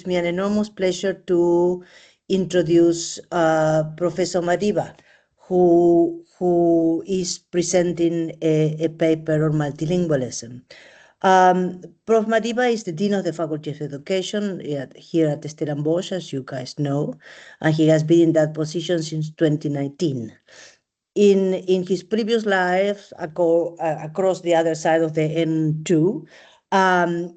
gives me an enormous pleasure to introduce Professor Madiba, who is presenting a paper on multilingualism. Prof. Madiba is the Dean of the Faculty of Education here at Stellenbosch, as you guys know, and he has been in that position since 2019. In his previous lives, across the other side of the N2,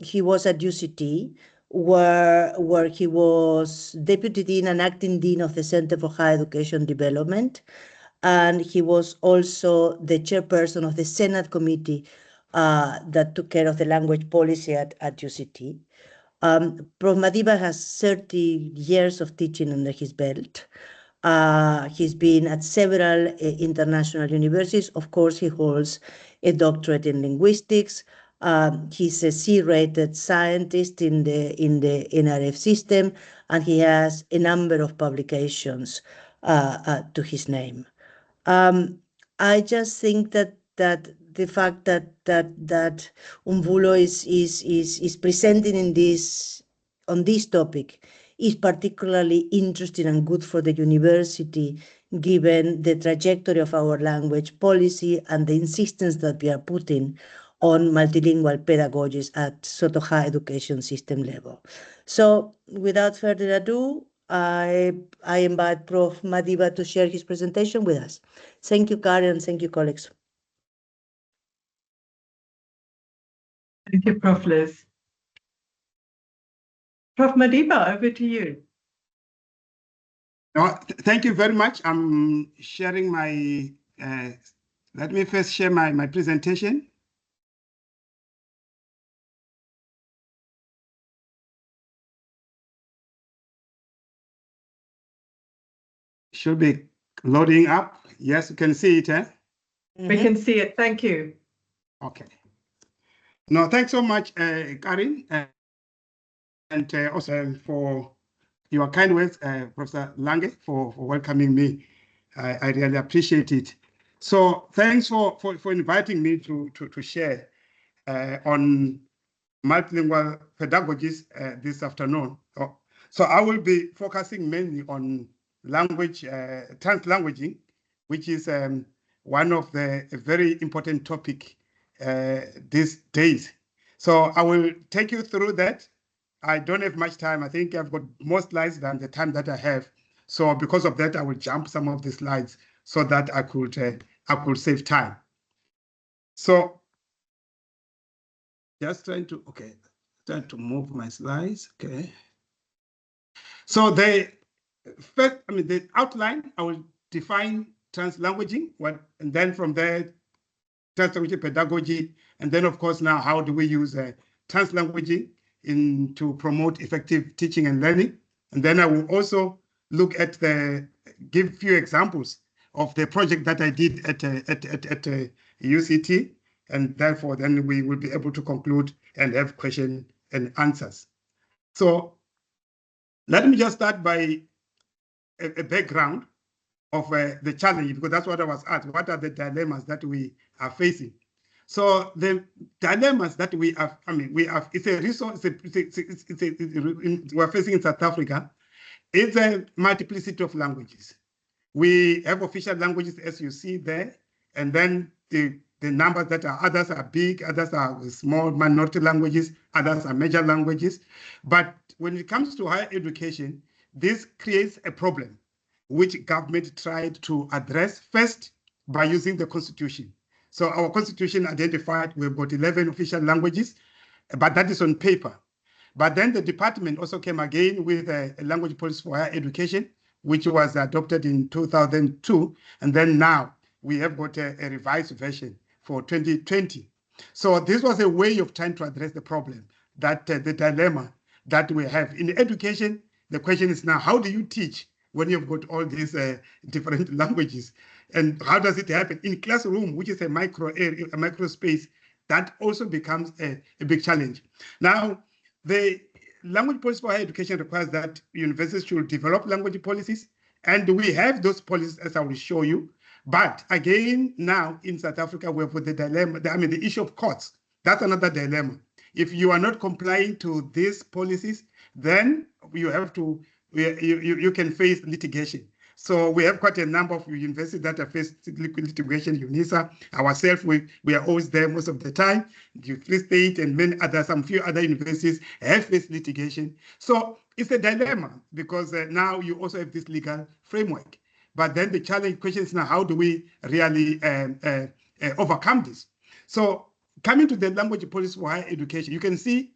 he was at UCT, where he was Deputy Dean and Acting Dean of the Center for Higher Education Development, and he was also the chairperson of the Senate Committee that took care of the language policy at UCT. Prof. Madiba has 30 years of teaching under his belt. He's been at several international universities. Of course, he holds a doctorate in linguistics. He's a C-rated scientist in the NRF system, and he has a number of publications to his name. I just think that the fact that Mvulo is presenting on this topic is particularly interesting and good for the university, given the trajectory of our language policy and the insistence that we are putting on multilingual pedagogies at sort of higher education system level. So without further ado, I invite Prof. Madiba to share his presentation with us. Thank you, Karen. Thank you, colleagues. Thank you, Prof. Liz. Prof. Madiba, over to you. Thank you very much. I'm sharing my, let me first share my presentation. Should be loading up. Yes, you can see it, eh? We can see it. Thank you. Okay. No, thanks so much, Karin, and also for your kind words, Professor Lange, for welcoming me. I really appreciate it. So thanks for inviting me to share on multilingual pedagogies this afternoon. So I will be focusing mainly on language, translanguaging, which is one of the very important topic these days. So I will take you through that. I don't have much time. I think I've got more slides than the time that I have. So because of that, I will jump some of the slides so that I could save time. So just trying to move my slides. Okay. So the first, the outline, I will define translanguaging, and then from there, translanguaging pedagogy, and then of course now how do we use translanguaging to promote effective teaching and learning. And then I will also look at give few examples of the project that I did at UCT, and therefore then we will be able to conclude and have question and answers. So let me just start by a background of the challenge, because that's what I was asked. What are the dilemmas that we are facing? So the dilemmas that we have, it's a resource, we're facing in South Africa. It's a multiplicity of languages. We have official languages, as you see there, and then the numbers that are, others are big, others are small minority languages, others are major languages. But when it comes to higher education, this creates a problem, which government tried to address first by using the Constitution. So our Constitution identified we've got 11 official languages, but that is on paper. But then the department also came again with a language policy for higher education, which was adopted in 2002. And then now we have got a revised version for 2020. So this was a way of trying to address the problem, that the dilemma that we have. In education, the question is now, how do you teach when you've got all these different languages? And how does it happen? In classroom, which is a micro area, a micro space, that also becomes a big challenge. Now, the language policy for higher education requires that universities should develop language policies, and we have those policies, as I will show you. But again, now in South Africa, we have the dilemma, the issue of courts. That's another dilemma. If you are not complying to these policies, then you have to, you can face litigation. So we have quite a number of universities that have faced litigation. UNISA, ourselves, we are always there most of the time. Free State and many others, some few other universities have faced litigation. So it's a dilemma because now you also have this legal framework. But then the challenge question is now, how do we really overcome this? So coming to the language policy for higher education, you can see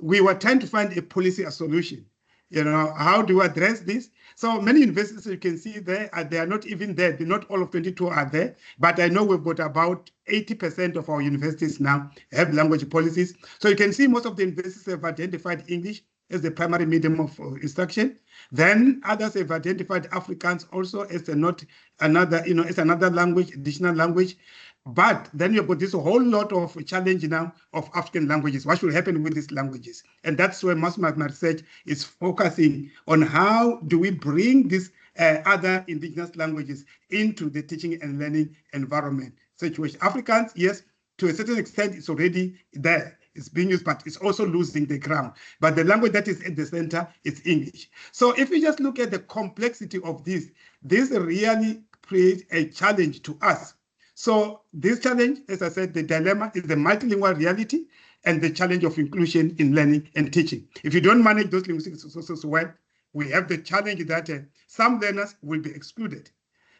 we were trying to find a policy, a solution. You know, how do we address this? So many universities you can see there, they are not even there. Not all of 22 are there, but I know we've got about 80% of our universities now have language policies. So you can see most of the universities have identified English as the primary medium of instruction. Then others have identified Afrikaans also as as another language, additional language. But then you've got this whole lot of challenge now of African languages. What should happen with these languages? And that's where most of my research is focusing on how do we bring these other indigenous languages into the teaching and learning environment situation. Afrikaans, yes, to a certain extent, it's already there. It's being used, but it's also losing the ground. But the language that is at the center is English. So if you just look at the complexity of this really creates a challenge to us. So this challenge, as I said, the dilemma is the multilingual reality and the challenge of inclusion in learning and teaching. If you don't manage those linguistic resources well, we have the challenge that some learners will be excluded.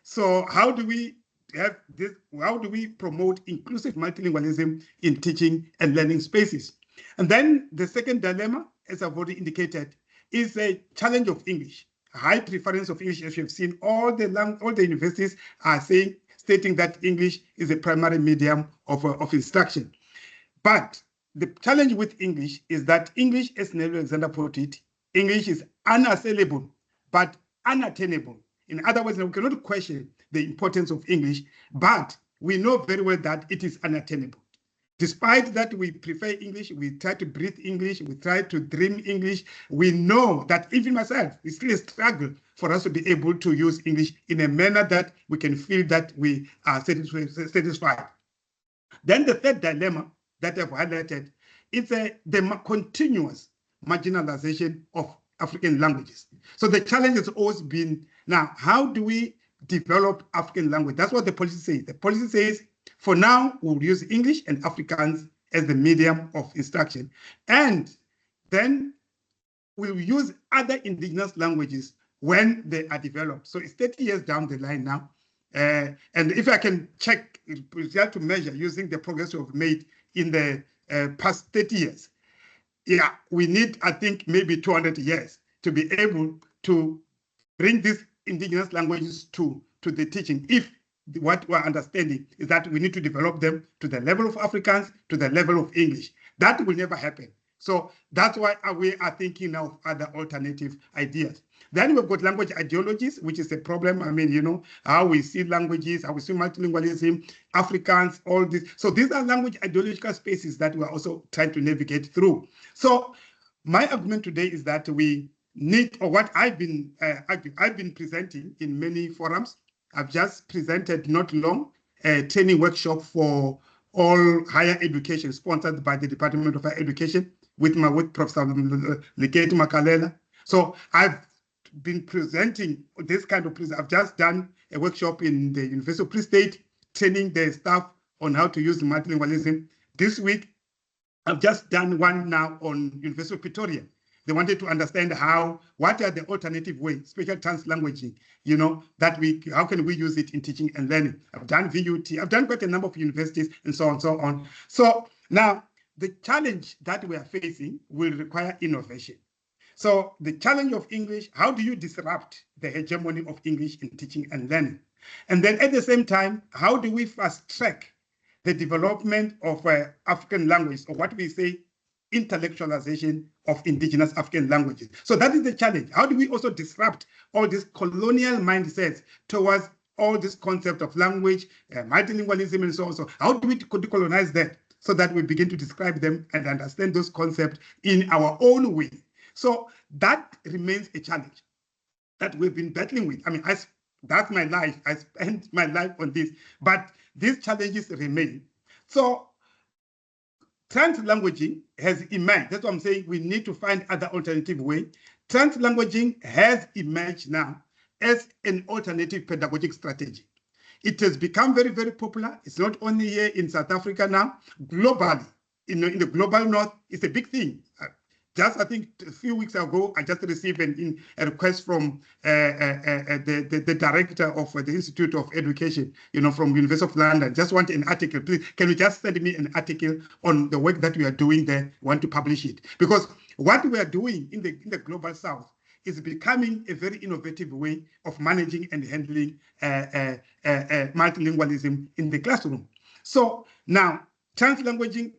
So how do we have this? How do we promote inclusive multilingualism in teaching and learning spaces? And then the second dilemma, as I've already indicated, is a challenge of English. A high preference of English, as you've seen, all the universities are stating that English is a primary medium of instruction. But the challenge with English is that English, as Nelson Alexander put it, English is unassailable, but unattainable. In other words, we cannot question the importance of English, but we know very well that it is unattainable. Despite that we prefer English, we try to breathe English, we try to dream English, we know that even myself, it's still a struggle for us to be able to use English in a manner that we can feel that we are satisfied. Then the third dilemma that I've highlighted is the continuous marginalization of African languages. So the challenge has always been, now, how do we develop African language? That's what the policy says. The policy says, for now, we'll use English and Afrikaans as the medium of instruction. And then we'll use other indigenous languages when they are developed. So it's 30 years down the line now. And if I can check, we have to measure using the progress we've made in the past 30 years. Yeah, we need, I think, maybe 200 years to be able to bring these indigenous languages to the teaching. If what we're understanding is that we need to develop them to the level of Afrikaans, to the level of English. That will never happen. So that's why we are thinking now of other alternative ideas. Then we've got language ideologies, which is a problem. I mean, you know, how we see languages, how we see multilingualism, Afrikaans, all this. So these are language ideological spaces that we're also trying to navigate through. So my argument today is that we need, or what I've been presenting in many forums. I've just presented not long a training workshop for all higher education sponsored by the Department of Higher Education with Prof. Legate Makalela. So I've been presenting this kind of, I've just done a workshop in the University of Free State, training the staff on how to use multilingualism. This week, I've just done one now on University of Pretoria. They wanted to understand what are the alternative ways, special translanguaging, you know, how can we use it in teaching and learning? I've done VUT, I've done quite a number of universities and so on and so on. So now the challenge that we are facing will require innovation. So the challenge of English, how do you disrupt the hegemony of English in teaching and learning? And then at the same time, how do we fast track the development of African language, or what we say, intellectualization of indigenous African languages? So that is the challenge. How do we also disrupt all these colonial mindsets towards all this concept of language, multilingualism, and so on? So how do we decolonize that so that we begin to describe them and understand those concepts in our own way? So that remains a challenge that we've been battling with. I mean, that's my life. I spent my life on this, but these challenges remain. So translanguaging has emerged. That's what I'm saying. We need to find other alternative way. Translanguaging has emerged now as an alternative pedagogic strategy. It has become very, very popular. It's not only here in South Africa now, globally, in the global north, it's a big thing. Just, I think, a few weeks ago, I just received a request from the director of the Institute of Education, from University of London. Just want an article. Please, can you just send me an article on the work that we are doing there? Want to publish it? Because what we are doing in the global south is becoming a very innovative way of managing and handling multilingualism in the classroom. So now, translanguaging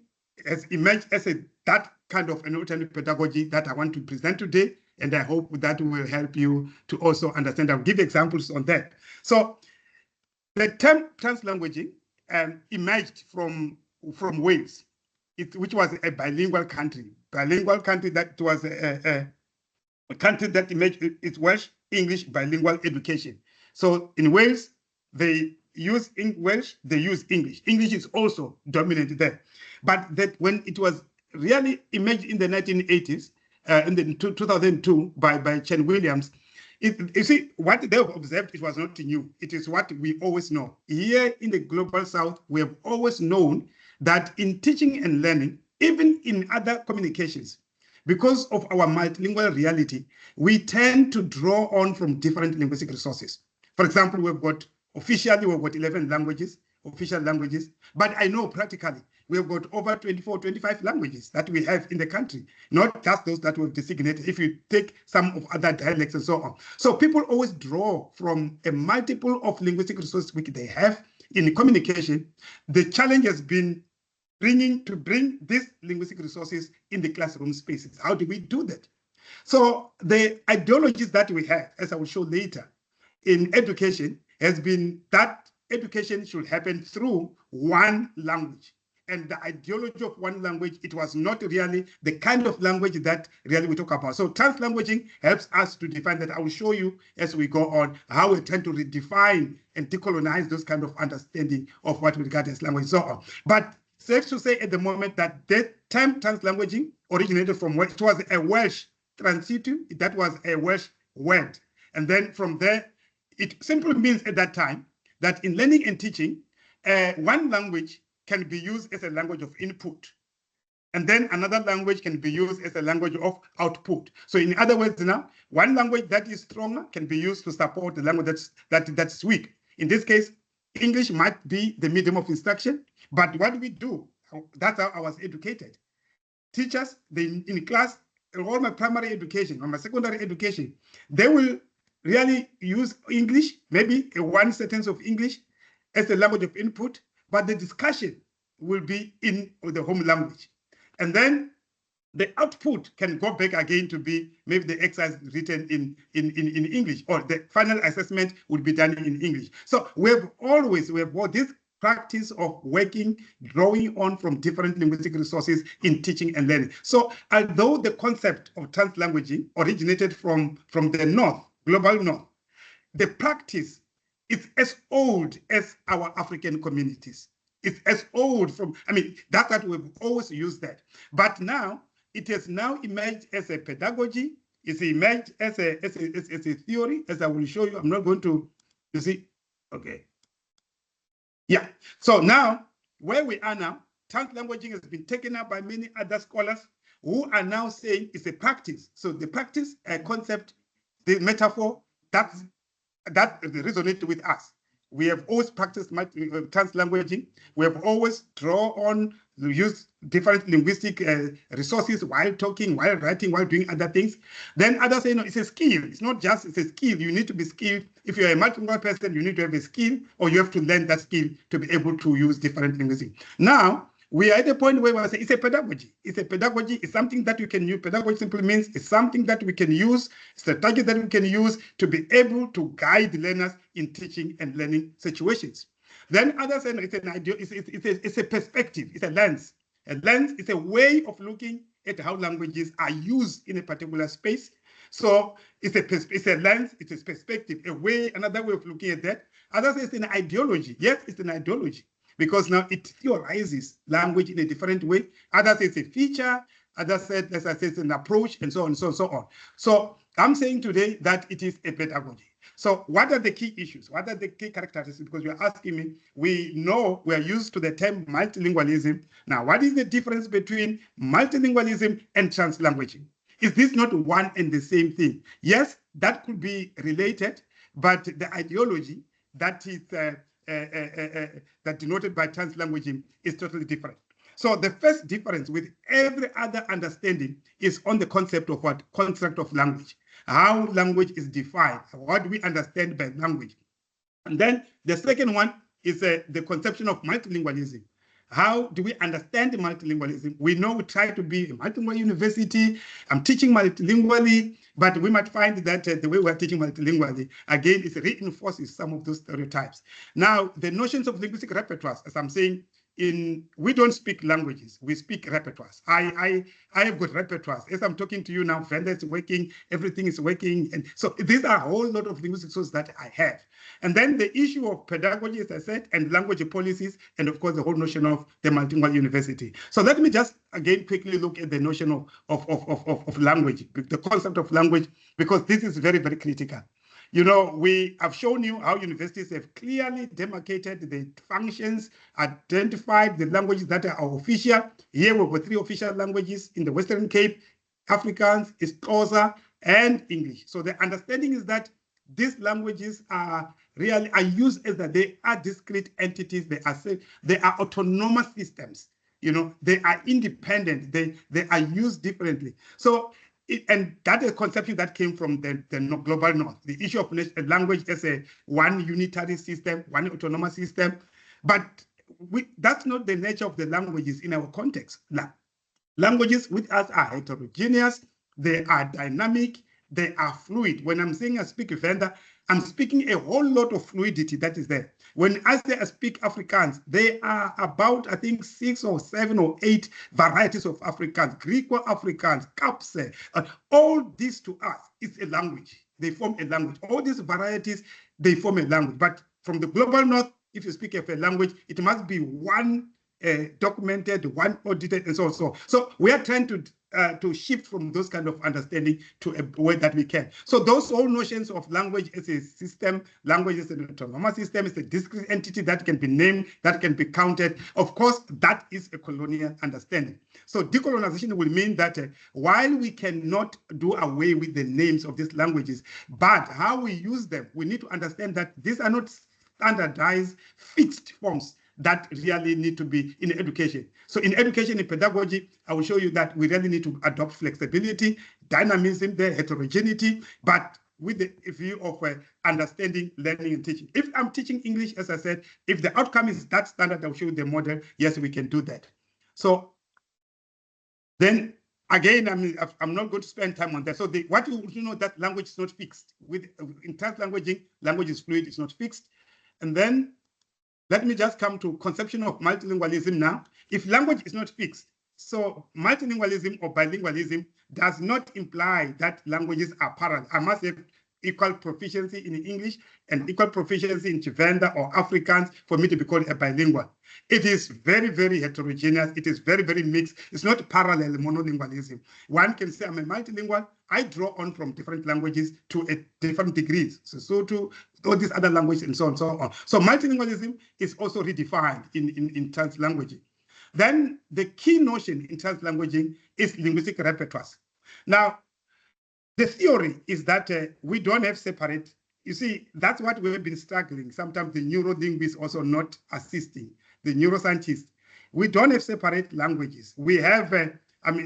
has emerged as that kind of an alternative pedagogy that I want to present today, and I hope that will help you to also understand. I'll give examples on that. So the term translanguaging emerged from Wales, which was a bilingual country. That was a country that emerged. It's Welsh, English, bilingual education. So in Wales, they use Welsh, they use English. English is also dominant there. But that when it was really emerged in the 1980s, in the 2002 by Chen Williams, you see, what they have observed, it was not new. It is what we always know. Here in the global south, we have always known that in teaching and learning, even in other communications, because of our multilingual reality, we tend to draw on from different linguistic resources. For example, officially we've got 11 languages, official languages, but I know practically we've got over 24, 25 languages that we have in the country, not just those that we've designated, if you take some of other dialects and so on. So people always draw from a multiple of linguistic resources which they have in communication. The challenge has been to bring these linguistic resources in the classroom spaces. How do we do that? So the ideologies that we have, as I will show later, in education has been that education should happen through one language. And the ideology of one language, it was not really the kind of language that really we talk about. So translanguaging helps us to define that. I will show you as we go on how we tend to redefine and decolonize those kind of understanding of what we regard as language and so on. But safe to say at the moment that the term translanguaging originated from Welsh. It was a Welsh transitive, that was a Welsh word. And then from there, it simply means at that time that in learning and teaching, one language can be used as a language of input. And then another language can be used as a language of output. So in other words now, one language that is stronger can be used to support the language that's weak. In this case, English might be the medium of instruction, but what we do, that's how I was educated. Teachers, in class, all my primary education, or my secondary education, they will really use English, maybe one sentence of English as a language of input, but the discussion will be in the home language. And then the output can go back again to be maybe the exercise written in English, or the final assessment would be done in English. So we have this practice of working, drawing on from different linguistic resources in teaching and learning. So although the concept of translanguaging originated from the north, global north, the practice is as old as our African communities. It's as old that's what we've always used that. But now, it has now emerged as a pedagogy. It's emerged as a theory, as I will show you. I'm not going to, you see, okay. Yeah, so now, where we are now, translanguaging has been taken up by many other scholars who are now saying it's a practice. So the practice, a concept, the metaphor, that resonates with us. We have always practiced translanguaging. We have always used different linguistic resources while talking, while writing, while doing other things. Then others say, no, it's a skill. It's not just, it's a skill. You need to be skilled. If you're a multilingual person, you need to have a skill, or you have to learn that skill to be able to use different linguistics. Now, we are at the point where we say it's a pedagogy. It's a pedagogy. It's something that you can use. Pedagogy simply means it's something that we can use, strategy that we can use to be able to guide learners in teaching and learning situations. Then others say it's an idea. It's a perspective. It's a lens. A lens is a way of looking at how languages are used in a particular space. So it's a lens. It's a perspective. Another way of looking at that. Others say it's an ideology. Yes, it's an ideology. because now it theorizes language in a different way. Others say it's a feature, others said, as I said, it's an approach, and so on and so on and so on. So I'm saying today that it is a pedagogy. So what are the key issues? What are the key characteristics? Because you're asking me, we know we're used to the term multilingualism. Now, what is the difference between multilingualism and translanguaging? Is this not one and the same thing? Yes, that could be related, but the ideology that is that denoted by translanguaging is totally different. So the first difference with every other understanding is on the concept of what? Construct of language. How language is defined, what we understand by language. And then the second one is the conception of multilingualism. How do we understand multilingualism? We know we try to be a multilingual university. I'm teaching multilingually, but we might find that the way we're teaching multilingually, again, it reinforces some of those stereotypes. Now, the notions of linguistic repertoires, as I'm saying, we don't speak languages, we speak repertoires. I have got repertoires. As I'm talking to you now, Venda is working, everything is working. And so these are a whole lot of linguistic sources that I have. And then the issue of pedagogy, as I said, and language policies, and of course, the whole notion of the multilingual university. So let me just again quickly look at the notion of language, the concept of language, because this is very, very critical. You know, we have shown you how universities have clearly demarcated the functions, identified the languages that are official. Here we've got 3 official languages in the Western Cape: Afrikaans, Xhosa, and English. So the understanding is that these languages are used as that they are discrete entities. They are autonomous systems. You know, they are independent. They are used differently. So. And that is a conception that came from the global north, the issue of language as a one unitary system, one autonomous system. But that's not the nature of the languages in our context. Languages with us are heterogeneous, they are dynamic, they are fluid. When I'm saying I speak Venda, I'm speaking a whole lot of fluidity that is there. When I say I speak Afrikaans, there are about, I think, 6 or 7 or 8 varieties of Afrikaans, Griqua-Afrikaans, Kapse. All this to us is a language. They form a language. All these varieties, they form a language. But from the global north, if you speak of a language, it must be one documented, one audited, and so on. So we are trying to shift from those kind of understanding to a way that we can. So those all notions of language as a system, language as an autonomous system, is a discrete entity that can be named, that can be counted. Of course, that is a colonial understanding. So decolonization will mean that while we cannot do away with the names of these languages, but how we use them, we need to understand that these are not standardized, fixed forms that really need to be in education. So in education, in pedagogy, I will show you that we really need to adopt flexibility, dynamism, the heterogeneity, but with the view of understanding, learning, and teaching. If I'm teaching English, as I said, if the outcome is that standard, I'll show you the model. Yes, we can do that. So then again, I'm not going to spend time on that. So what you know, that language is not fixed. In translanguaging, language is fluid, it's not fixed. And then let me just come to conception of multilingualism now. If language is not fixed, so multilingualism or bilingualism does not imply that languages are parallel. I must have equal proficiency in English and equal proficiency in Chivenda or Afrikaans for me to be called a bilingual. It is very, very heterogeneous. It is very, very mixed. It's not parallel monolingualism. One can say I'm a multilingual. I draw on from different languages to a different degrees. So to all these other languages and so on and so on. So multilingualism is also redefined in translanguaging. Then the key notion in translanguaging is linguistic repertoires. Now, the theory is that we don't have separate. You see, that's what we've been struggling. Sometimes the neurolinguists also not assisting, the neuroscientists. We don't have separate languages. We have,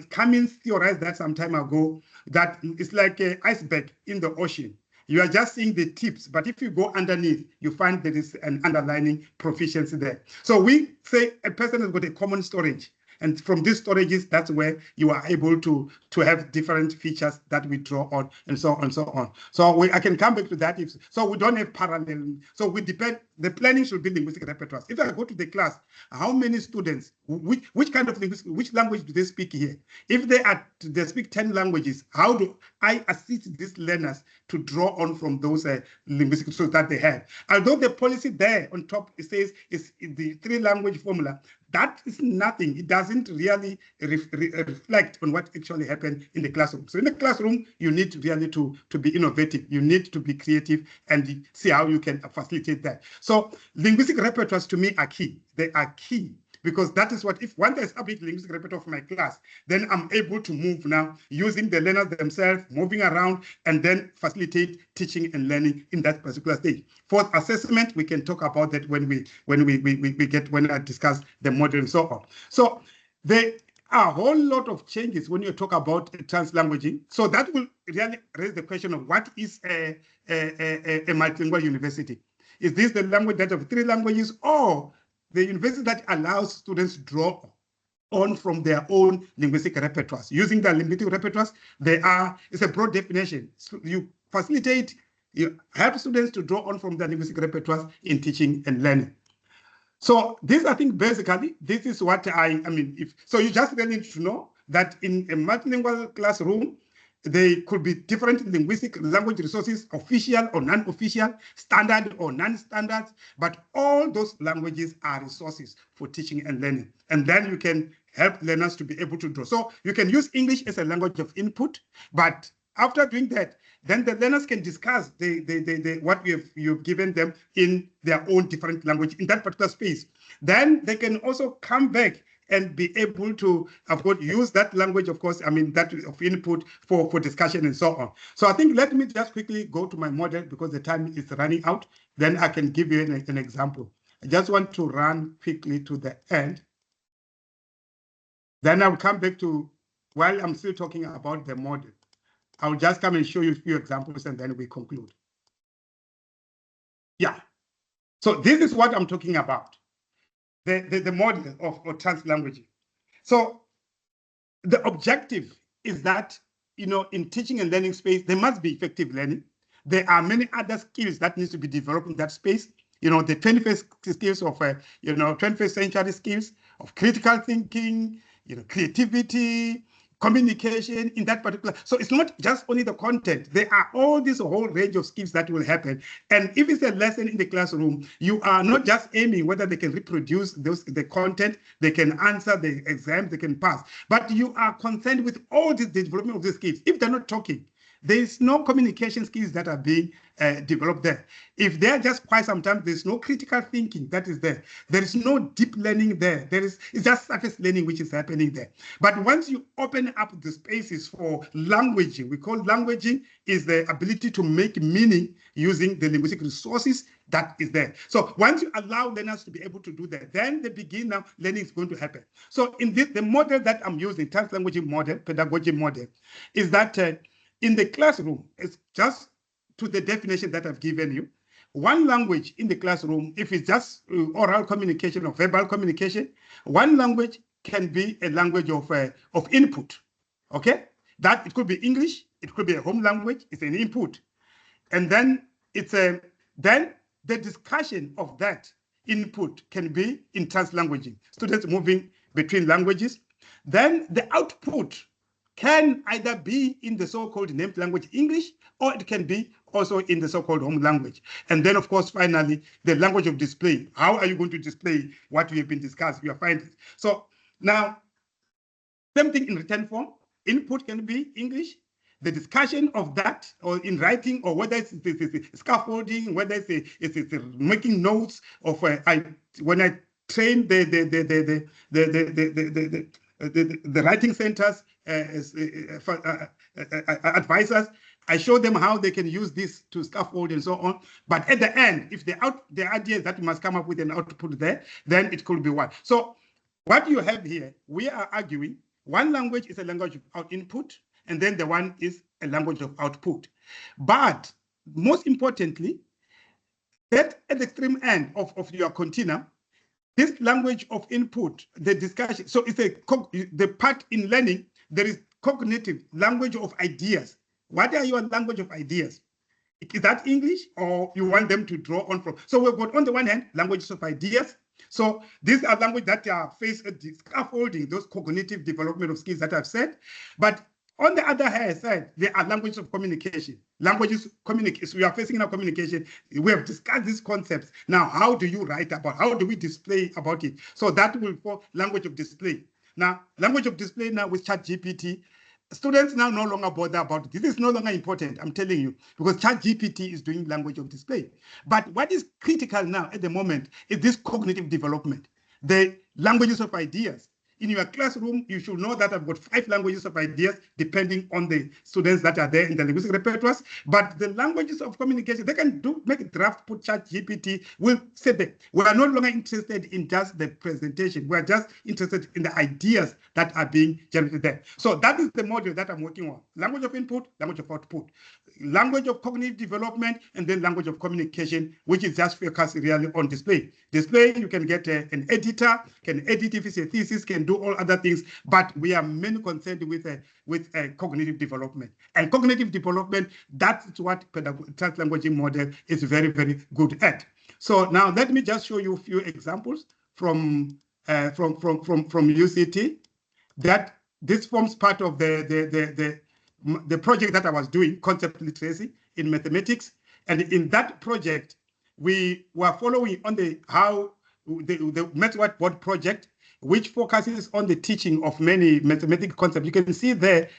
Cummins theorized that some time ago, that it's like an iceberg in the ocean. You are just seeing the tips, but if you go underneath, you find there is an underlying proficiency there. So we say a person has got a common storage. And from these storages, that's where you are able to have different features that we draw on, and so on and so on. So I can come back to that. So we don't have parallel. So we depend, the planning should be linguistic repertoires. If I go to the class, how many students, which kind of linguistic, which language do they speak here? If they speak 10 languages, how do I assist these learners to draw on from those linguistic sources that they have? Although the policy there on top, it says is the 3-language formula, that is nothing. It doesn't really reflect on what actually happened in the classroom. So in the classroom, you need really to be innovative. You need to be creative and see how you can facilitate that. So linguistic repertoires to me are key. They are key. Because that is what, if once I establish the linguistic repertoire for my class, then I'm able to move now using the learners themselves, moving around, and then facilitate teaching and learning in that particular stage. For assessment, we can talk about that when I discuss the model and so on. So there are a whole lot of changes when you talk about translanguaging. So that will really raise the question of what is a multilingual university? Is this the language that of 3 languages, or the university that allows students to draw on from their own linguistic repertoires? Using their linguistic repertoires, it's a broad definition. So you facilitate, you help students to draw on from their linguistic repertoires in teaching and learning. So this, I think, basically, this is what so you just really need to know that in a multilingual classroom, there could be different linguistic language resources, official or non-official, standard or non-standard, but all those languages are resources for teaching and learning. And then you can help learners to be able to draw. So you can use English as a language of input, but after doing that, then the learners can discuss what you've given them in their own different language in that particular space. Then they can also come back and be able to, of course, use that language, of course, that of input for discussion and so on. So I think let me just quickly go to my model because the time is running out. Then I can give you an example. I just want to run quickly to the end. Then I'll come back to, while I'm still talking about the model, I'll just come and show you a few examples and then we conclude. Yeah. So this is what I'm talking about. The model of translanguaging. So the objective is that, in teaching and learning space, there must be effective learning. There are many other skills that need to be developed in that space. The 21st skills of, 21st century skills of critical thinking, creativity, communication in that particular. So it's not just only the content. There are all this whole range of skills that will happen. And if it's a lesson in the classroom, you are not just aiming whether they can reproduce the content, they can answer the exam, they can pass, but you are concerned with all the development of the skills. If they're not talking, there is no communication skills that are being developed there. If they're just quiet, sometimes there's no critical thinking that is there. There is no deep learning there. It's just surface learning which is happening there. But once you open up the spaces for languaging, we call languaging is the ability to make meaning using the linguistic resources that is there. So once you allow learners to be able to do that, then they begin now, learning is going to happen. So in this, the model that I'm using, translanguaging model, pedagogy model, is that in the classroom, it's just to the definition that I've given you. One language in the classroom, if it's just oral communication or verbal communication, one language can be a language of input, okay? That it could be English, it could be a home language, it's an input. And then then the discussion of that input can be in translanguaging, students moving between languages. Then the output can either be in the so-called named language English, or it can be also in the so-called home language. And then, of course, finally, the language of display. How are you going to display what we have been discussing, your findings? So now, same thing in written form. Input can be English. The discussion of that, or in writing, or whether it's scaffolding, whether it's making notes of when I train the writing centers advisors, I show them how they can use this to scaffold and so on. But at the end, if the idea is that you must come up with an output there, then it could be one. So what you have here, we are arguing one language is a language of input, and then the one is a language of output. But most importantly, that at the extreme end of your continuum, this language of input, the discussion, so it's the part in learning, there is cognitive language of ideas. What are your language of ideas? Is that English, or you want them to draw on from? So we've got, on the one hand, languages of ideas. So these are languages that are faced at the scaffolding, those cognitive development of skills that I've said. But on the other hand side, there are languages of communication. Languages communication. We are facing now communication. We have discussed these concepts. Now, how do you write about? How do we display about it? So that will fall language of display. Now, language of display now with ChatGPT. Students now no longer bother about it. This is no longer important, I'm telling you, because ChatGPT is doing language of display. But what is critical now at the moment is this cognitive development, the languages of ideas. In your classroom, you should know that I've got 5 languages of ideas, depending on the students that are there in the linguistic repertoires. But the languages of communication, they can make a draft, put ChatGPT, will say that we are no longer interested in just the presentation. We are just interested in the ideas that are being generated there. So that is the module that I'm working on. Language of input, language of output, language of cognitive development, and then language of communication, which is just focused really on display. Display, you can get an editor, can edit if it's a thesis, can do all other things, but we are mainly concerned with cognitive development. And cognitive development, that's what translanguaging model is very, very good at. So now let me just show you a few examples from UCT that this forms part of the project that I was doing, concept literacy in mathematics. And in that project, we were following on the Method project, which focuses on the teaching of many mathematical concepts. You can see there,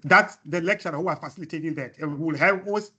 that's the lecturer who are facilitating that. And we will have hosts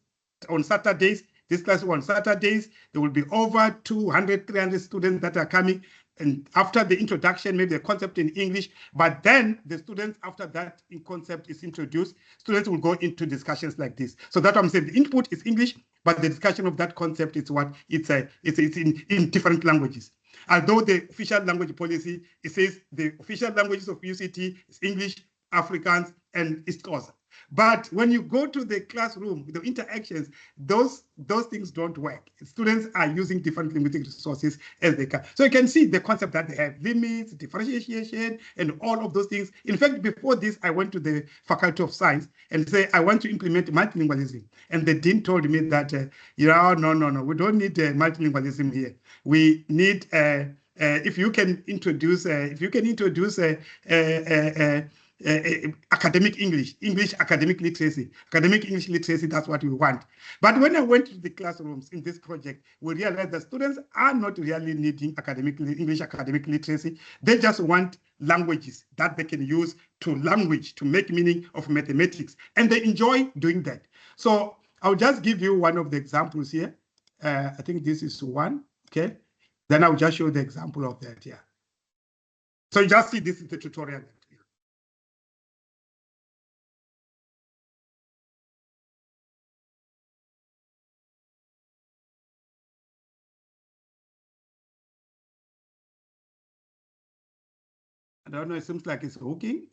on Saturdays. This class on Saturdays, there will be over 200, 300 students that are coming. And after the introduction, maybe the concept in English, but then the students, after that concept is introduced, students will go into discussions like this. So that's what I'm saying. The input is English, but the discussion of that concept is what it's in different languages. Although the official language policy, it says the official languages of UCT is English, Afrikaans, and East Coast. But when you go to the classroom, the interactions, those things don't work. Students are using different linguistic resources as they can. So you can see the concept that they have, limits, differentiation, and all of those things. In fact, before this, I went to the Faculty of Science and say, I want to implement multilingualism. And the dean told me that, no, we don't need multilingualism here. We need, if you can introduce academic English academic literacy. Academic English literacy, that's what we want. But when I went to the classrooms in this project, we realized that students are not really needing English academic literacy. They just want languages that they can use to make meaning of mathematics. And they enjoy doing that. So I'll just give you one of the examples here. I think this is one, okay? Then I'll just show the example of that here. So you just see this is the tutorial. I don't know, it seems like it's hooking.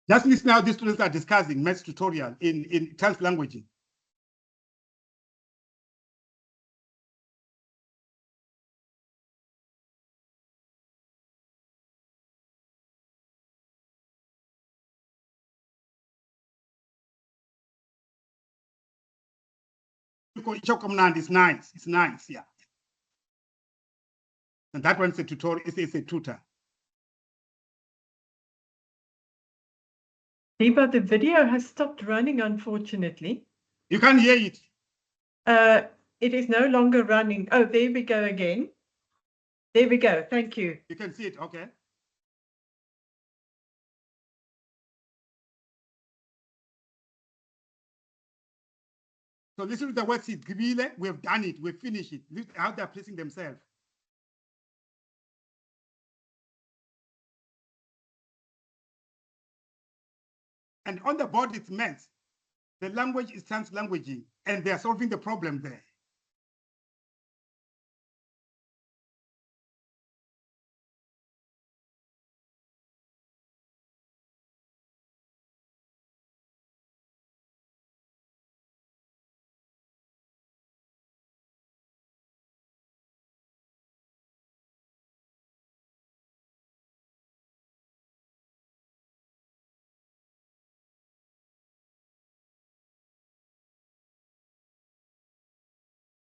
Just listen how these students are discussing maths tutorial in translanguaging. It's nice. It's nice, yeah. And that one's a tutorial. It's a tutor. Madiba, the video has stopped running, unfortunately. You can't hear it. It is no longer running. Oh, there we go again. There we go. Thank you. You can see it. Okay. So listen to the word Gibile. We've done it. We've finished it. Look how they're placing themselves. And on the board, it's maths. The language is translanguaging, and they're solving the problem there.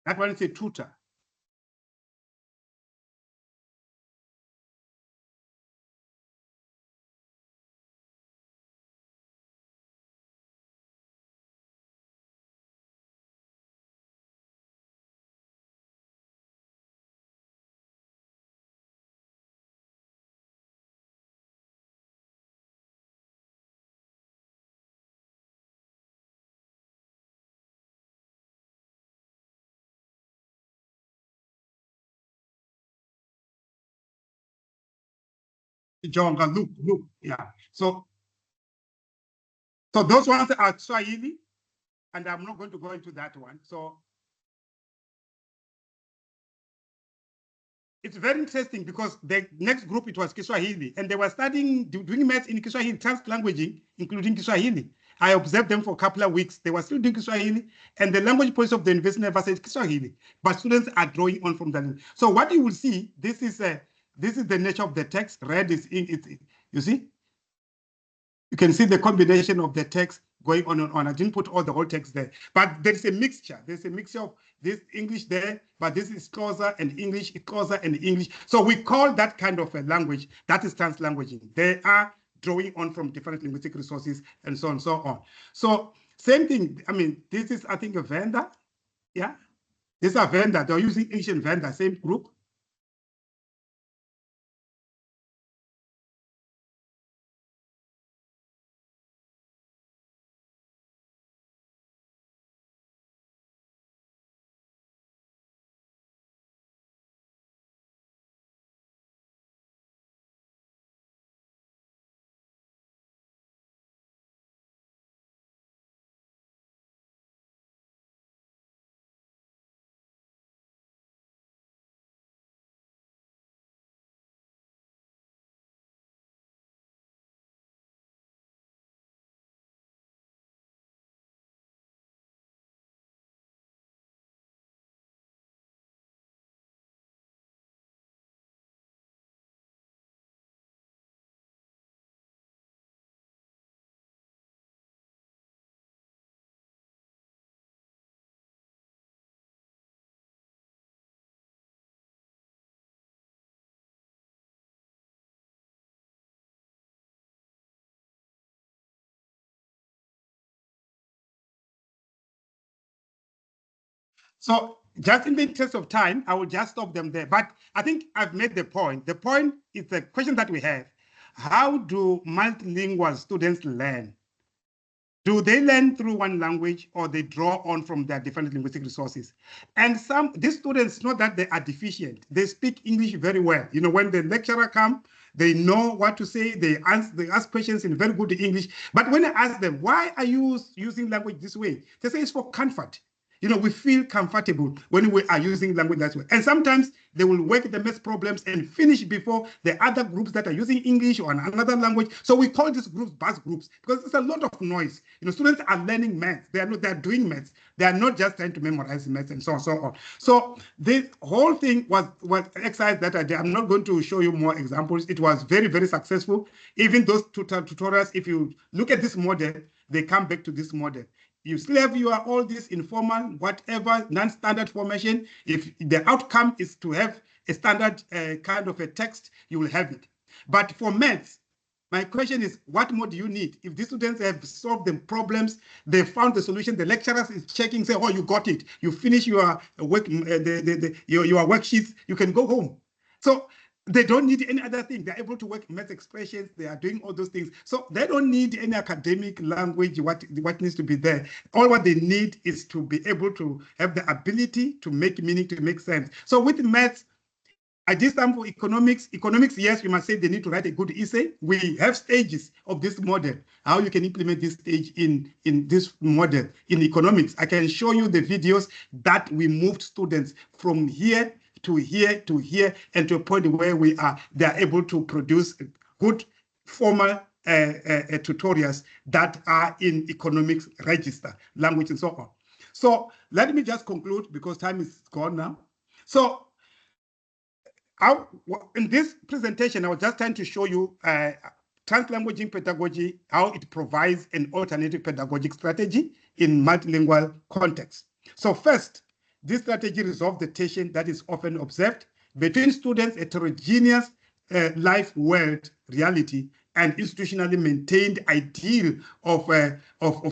That one is a tutor. Jonga, look, yeah. So those ones are Swahili, and I'm not going to go into that one. So it's very interesting because the next group, it was Kiswahili, and they were studying, doing maths in Kiswahili, translanguaging, including Kiswahili. I observed them for a couple of weeks. They were still doing Kiswahili, and the language policy of the university never said Kiswahili, but students are drawing on from that. So what you will see, this is the nature of the text. Red is in it. You see, you can see the combination of the text going on and on. I didn't put all the whole text there, but there's a mixture. There's a mixture of this English there, but this is Xhosa and English, Xhosa and English. So we call that kind of a language, that is translanguaging. They are drawing on from different linguistic resources and so on and so on. So same thing, I mean, this is, I think, a vendor. Yeah, this is a vendor. They're using Asian vendor, same group. So just in the interest of time, I will just stop them there. But I think I've made the point. The point is the question that we have. How do multilingual students learn? Do they learn through one language, or they draw on from their different linguistic resources? And these students, not that they are deficient, they speak English very well. You know, when the lecturer comes, they know what to say, they ask questions in very good English. But when I ask them, why are you using language this way? They say it's for comfort. You know, we feel comfortable when we are using language that way. And sometimes they will work the math problems and finish before the other groups that are using English or another language. So we call these groups bus groups because there's a lot of noise. You know, students are learning math. They're doing math. They are not just trying to memorize math and so on and so on. So this whole thing was exercise that I did. I'm not going to show you more examples. It was very, very successful. Even those tutorials, if you look at this model, they come back to this model. You still have all this informal, whatever, non-standard formation. If the outcome is to have a standard kind of a text, you will have it. But for maths, my question is, what more do you need? If the students have solved the problems, they found the solution, the lecturer is checking, say, oh, you got it. You finish your work, your worksheets, you can go home. So they don't need any other thing. They're able to work math expressions. They are doing all those things. So they don't need any academic language, what needs to be there. All what they need is to be able to have the ability to make meaning, to make sense. So with maths, I did some for economics. Economics, yes, we must say they need to write a good essay. We have stages of this model, how you can implement this stage in this model in economics. I can show you the videos that we moved students from here to here to here, and to a point where they are able to produce good formal tutorials that are in economics register, language, and so on. So let me just conclude because time is gone now. So in this presentation, I was just trying to show you translanguaging pedagogy, how it provides an alternative pedagogic strategy in multilingual context. So first, this strategy resolves the tension that is often observed between students' heterogeneous life world reality and institutionally maintained ideal of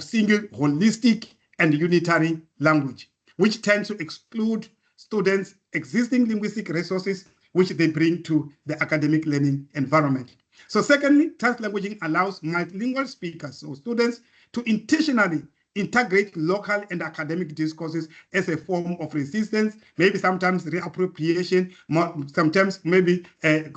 single, holistic, and unitary language, which tends to exclude students' existing linguistic resources which they bring to the academic learning environment. So secondly, translanguaging allows multilingual speakers, so students, to intentionally integrate local and academic discourses as a form of resistance, maybe sometimes reappropriation, sometimes maybe a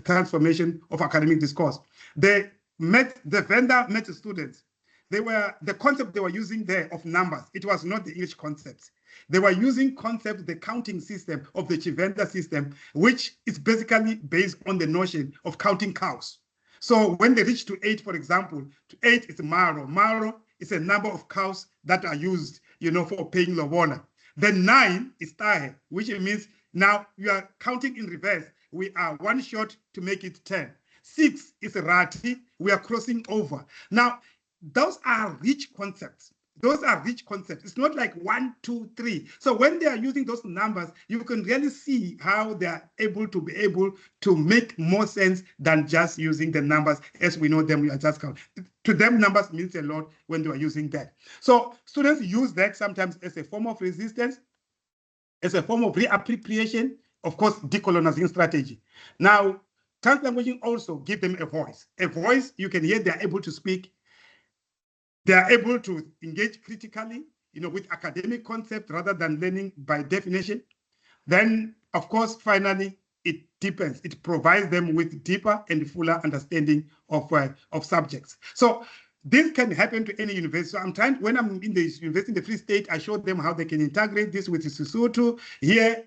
transformation of academic discourse. The vendor met students. The concept they were using there of numbers, it was not the English concepts. They were using concepts, the counting system of the Chivenda system, which is basically based on the notion of counting cows. So when they reach to 8, for example, to 8 is maro. Maro is a number of cows that are used, for paying lobola. Then 9 is tahe, which means now you are counting in reverse. We are 1 short to make it 10. 6 is rati. We are crossing over. Now, those are rich concepts. Those are rich concepts. It's not like 1, 2, 3. So when they are using those numbers, you can really see how they are able to make more sense than just using the numbers as we know them. We are just counting. To them, numbers means a lot when they are using that. So students use that sometimes as a form of resistance, as a form of reappropriation, of course, decolonizing strategy. Now, translanguaging also give them a voice. A voice, you can hear they are able to speak. They are able to engage critically, with academic concepts rather than learning by definition. Then, of course, finally, it deepens. It provides them with deeper and fuller understanding of subjects. So this can happen to any university. So when I'm in the university in the Free State, I show them how they can integrate this with Sesotho. Here,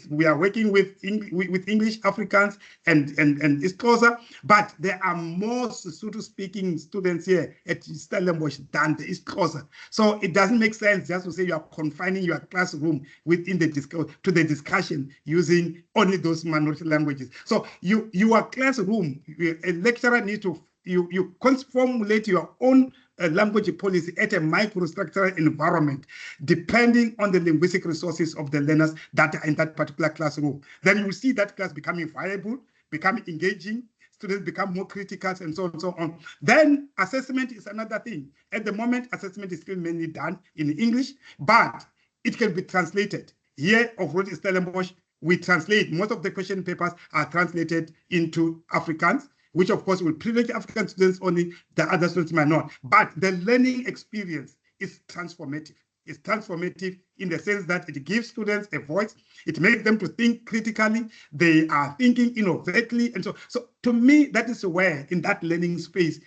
we are working with English, Afrikaans, and isiXhosa, but there are more Sesotho-speaking students here at Stellenbosch than the isiXhosa. So it doesn't make sense just to say you are confining your classroom within to the discussion using only those minority languages. So your classroom, a lecturer needs to you formulate your own language policy at a microstructural environment, depending on the linguistic resources of the learners that are in that particular classroom. Then you will see that class becoming viable, becoming engaging, students become more critical, and so on and so on. Then assessment is another thing. At the moment, assessment is still mainly done in English, but it can be translated. Here, of what is Stellenbosch, we translate. Most of the question papers are translated into Afrikaans, which of course will privilege African students only, the other students might not. But the learning experience is transformative. It's transformative in the sense that it gives students a voice. It makes them to think critically. They are thinking innovatively. And so to me, that is where in that learning space,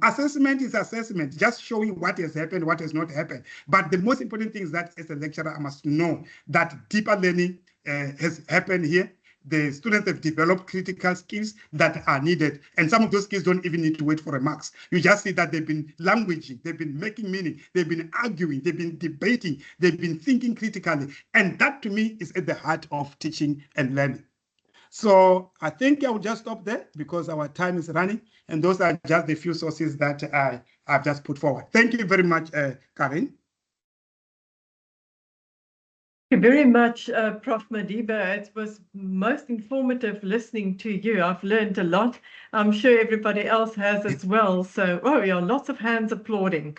assessment is assessment, just showing what has happened, what has not happened. But the most important thing is that as a lecturer, I must know that deeper learning has happened here. The students have developed critical skills that are needed. And some of those skills don't even need to wait for a marks. You just see that they've been languaging, they've been making meaning, they've been arguing, they've been debating, they've been thinking critically. And that to me is at the heart of teaching and learning. So I think I will just stop there because our time is running. And those are just the few sources that I've just put forward. Thank you very much, Karen. Thank you very much, Prof. Madiba. It was most informative listening to you. I've learned a lot. I'm sure everybody else has as well. So, lots of hands applauding.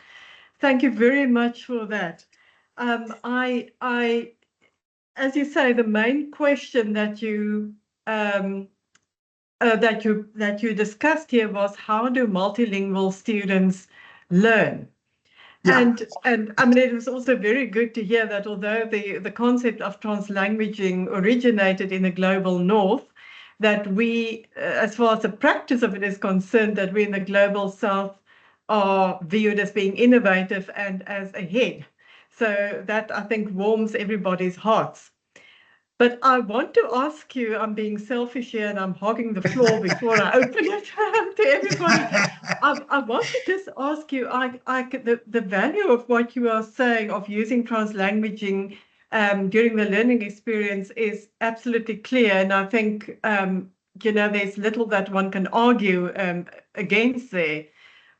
Thank you very much for that. As you say, the main question that you discussed here was how do multilingual students learn? Yeah. And I mean, it was also very good to hear that although the concept of translanguaging originated in the global north, that we, as far as the practice of it is concerned, that we in the global south are viewed as being innovative and as ahead. So that, I think, warms everybody's hearts. But I want to ask you, I'm being selfish here and I'm hogging the floor before I open it to everybody. I want to just ask you, the value of what you are saying of using translanguaging during the learning experience is absolutely clear. And I think, there's little that one can argue against there.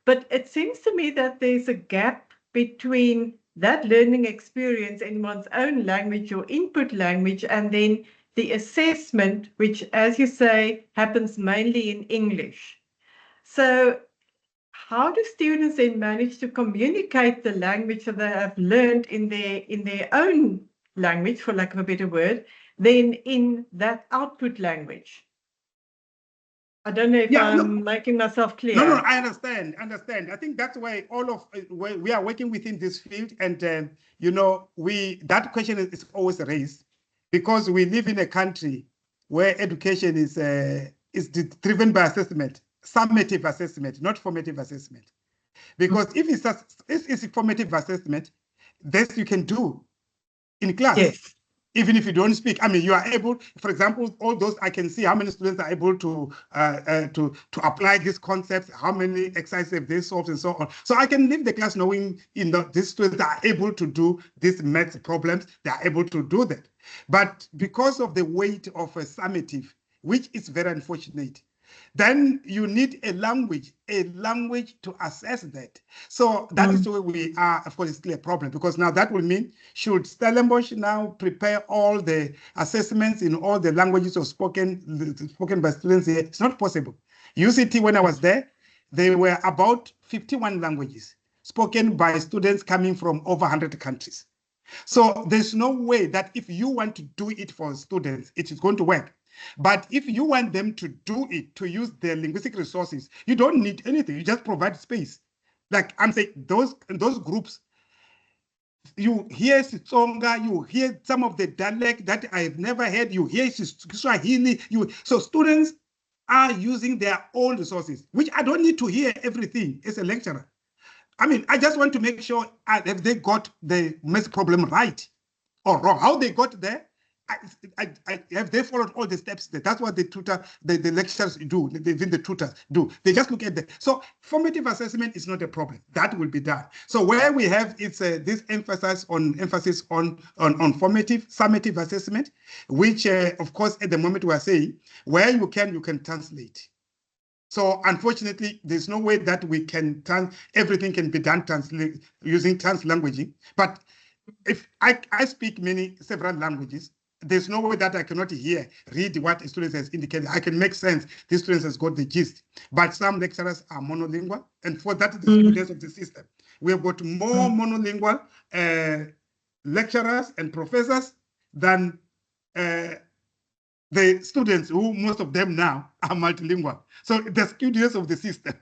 But it seems to me that there's a gap between that learning experience in one's own language, your input language, and then the assessment, which, as you say, happens mainly in English. So how do students then manage to communicate the language that they have learned in their own language, for lack of a better word, then in that output language? I don't know if I'm making myself clear. No, I understand. I think that's why we are working within this field, and you know, that question is always raised because we live in a country where education is driven by assessment, summative assessment, not formative assessment. Because if it's a formative assessment, this you can do in class. Yes. Even if you don't speak, I mean, you are able, for example, all those, I can see how many students are able to apply these concepts, how many exercises have they solved, and so on. So I can leave the class knowing, you know, these students are able to do these math problems, they are able to do that. But because of the weight of a summative, which is very unfortunate, then you need a language to assess that. So that is where we are. Of course, it's still a problem because now that will mean, should Stellenbosch now prepare all the assessments in all the languages of spoken by students here? It's not possible. UCT, when I was there, there were about 51 languages spoken by students coming from over 100 countries. So there's no way that if you want to do it for students, it is going to work. But if you want them to do it, to use their linguistic resources, you don't need anything. You just provide space. Like I'm saying, those groups, you hear Sitsonga, you hear some of the dialect that I've never heard, you hear Swahili, so students are using their own resources, which I don't need to hear everything as a lecturer. I mean, I just want to make sure have they got the math problem right or wrong. How they got there, have they followed all the steps there? That's what the lecturers do, even the tutors do. They just look at that. So formative assessment is not a problem. That will be done. So where we have this emphasis on formative, summative assessment, which of course at the moment we are saying where you can translate. So unfortunately, there's no way that we can everything can be done using translanguaging. But if I speak several languages, there's no way that I cannot read what a student has indicated. I can make sense. This student has got the gist. But some lecturers are monolingual, and for that, the students of the system. We have got more monolingual lecturers and professors than the students, who most of them now are multilingual. So the students of the system.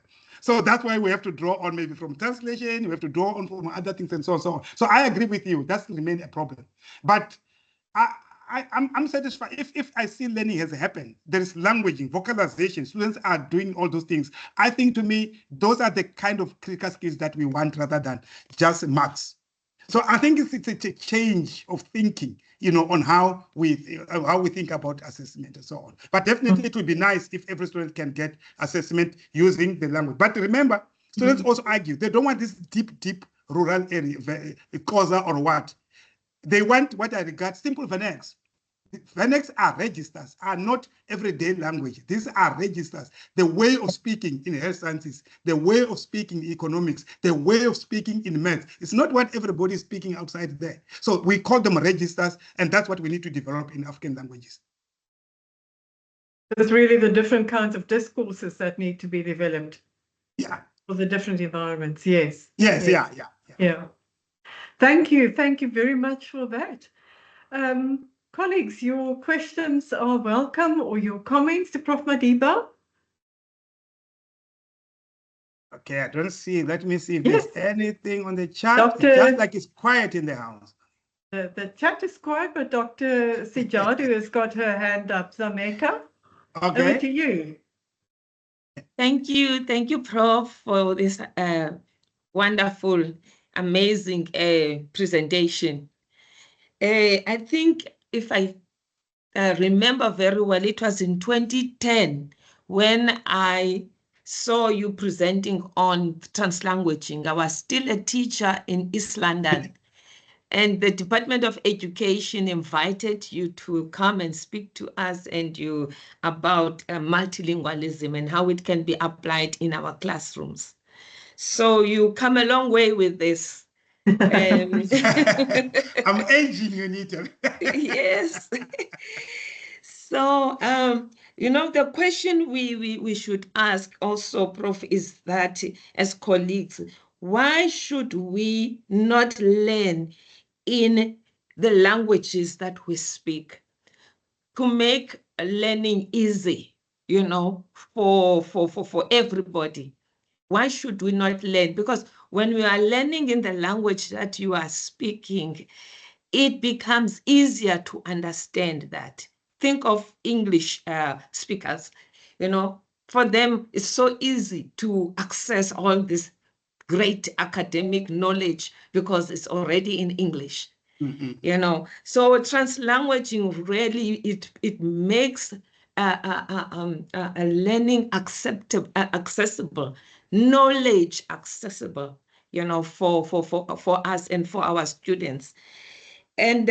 So that's why we have to draw on maybe from translation, we have to draw on from other things and so on, so on. So I agree with you, that's remain a problem. But I'm satisfied if I see learning has happened. There is languaging, vocalization, students are doing all those things. I think to me, those are the kind of critical skills that we want rather than just marks. So I think it's a change of thinking, you know, on how we think about assessment and so on. But definitely it would be nice if every student can get assessment using the language. But remember, students also argue they don't want this deep rural area, COSA or what. They want what I regard simple phonetics. Phonetics are registers, are not everyday language. These are registers. The way of speaking in health sciences, the way of speaking in economics, the way of speaking in math. It's not what everybody is speaking outside there. So we call them registers, and that's what we need to develop in African languages. It's really the different kinds of discourses that need to be developed. Yeah. For the different environments, yes. Yes. Yeah. Thank you very much for that. Colleagues, your questions are welcome, or your comments to Prof. Madiba. Okay, I don't see. Let me see if there's anything on the chat. Doctor, it's just like it's quiet in the house. The chat is quiet, but Dr. Sijadu has got her hand up. Zameka, over to you. Thank you, Prof, for this wonderful, amazing presentation. I think if I remember very well, it was in 2010 when I saw you presenting on translanguaging. I was still a teacher in East London, and the Department of Education invited you to come and speak to us about multilingualism and how it can be applied in our classrooms. So you come a long way with this I'm aging, you need to. Yes. So, you know, the question we should ask also, Prof, is that as colleagues, why should we not learn in the languages that we speak to make learning easy, you know, for everybody? Why should we not learn? Because when we are learning in the language that you are speaking, it becomes easier to understand that. Think of English speakers, you know, for them, it's so easy to access all this great academic knowledge because it's already in English. You know, so translanguaging really, it makes learning accessible, knowledge accessible, you know, for us and for our students. And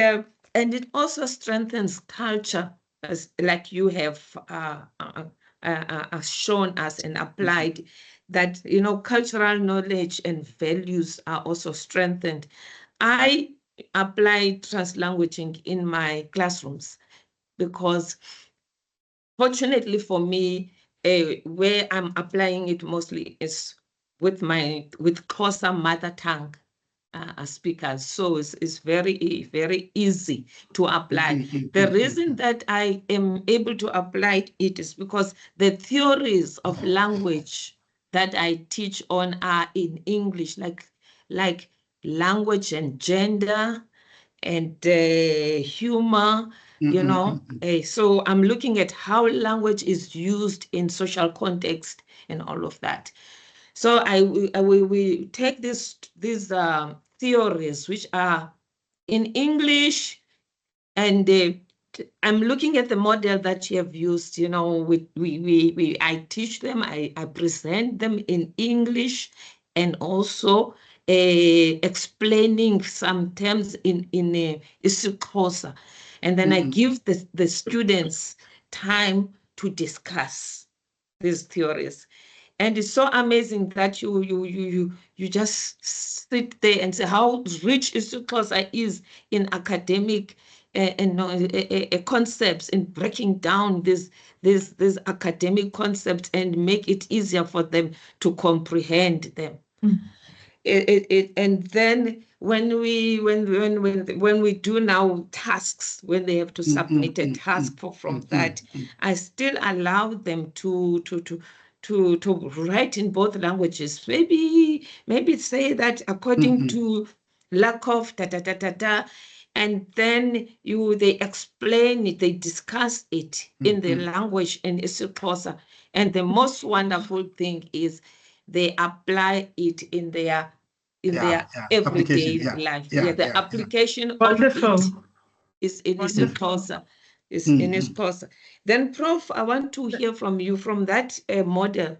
it also strengthens culture, as like you have shown us and applied, that, you know, cultural knowledge and values are also strengthened. I apply translanguaging in my classrooms because, fortunately for me, where I'm applying it mostly is with Xhosa mother tongue speakers. So it's very, very easy to apply. The reason that I am able to apply it is because the theories of language that I teach on are in English, like language and gender and humor, you know. So I'm looking at how language is used in social context and all of that. So we take these theories which are in English, and I'm looking at the model that you have used. You know, I teach them, I present them in English, and also explaining some terms in isiXhosa, and then I give the students time to discuss these theories. And it's so amazing that you just sit there and say how rich isiXhosa is in academic concepts, in breaking down these academic concepts and make it easier for them to comprehend them. And then when we do now tasks, when they have to submit a task from that, I still allow them to write in both languages. Maybe say that according to Lakoff, and then they explain it, they discuss it in the language in isiXhosa. And the most wonderful thing is they apply it in their everyday life. The application of it is in isiXhosa. In isiXhosa. Then, Prof, I want to hear from you from that model.